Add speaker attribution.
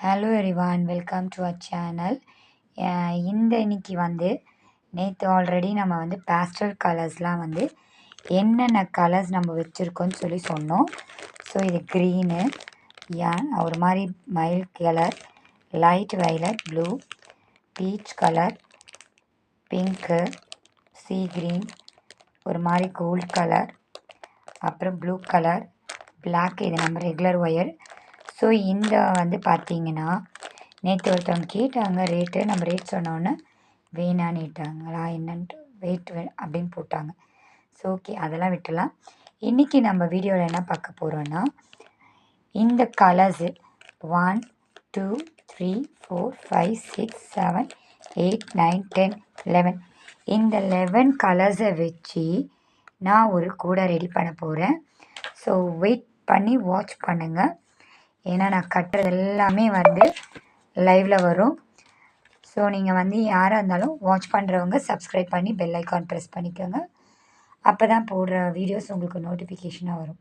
Speaker 1: Hello everyone, welcome to our channel. இன்னைக்கு நேற்று already நம்ம பேஸ்டல் கலர்ஸ்லாம் என்னென்ன கலர்ஸ் நம்ம வச்சுருக்கோன்னு சொன்னோம். ஸோ இது க்ரீனு, ஒரு மாதிரி mild colour, light violet, blue, peach colour, pink, sea green, ஒரு மாதிரி கோல்ட் கலர், அப்புறம் ப்ளூ கலர், பிளாக், இது நம்ம ரெகுலர் ஒயர். ஸோ இந்த பார்த்தீங்கன்னா நேற்று ஒருத்தவங்க கேட்டாங்க ரேட்டு. நம்ம ரேட் சொன்னோன்னே வேணான்னுட்டாங்களா என்னன்ட்டு வெயிட் அப்படின்னு போட்டாங்க. ஸோ ஓகே, அதெல்லாம் விட்டுலாம். இன்றைக்கி நம்ம வீடியோவில் என்ன பார்க்க போகிறோன்னா, இந்த கலர்ஸு 1 2 3 4 5 6 7 8 9 10 11 இந்த 11 கலர்ஸை வச்சு நான் ஒரு கூடை ரெடி பண்ண போகிறேன். ஸோ வெயிட் பண்ணி வாட்ச் பண்ணுங்கள். ஏன்னா நான் கட்டுறது எல்லாமே லைவில் வரும். ஸோ நீங்கள் யாராக இருந்தாலும் வாட்ச் பண்ணுறவங்க சப்ஸ்கிரைப் பண்ணி பெல் ஐக்கான் ப்ரெஸ் பண்ணிக்கோங்க. அப்போ தான் போடுற வீடியோஸ் உங்களுக்கு நோட்டிஃபிகேஷனாக வரும்.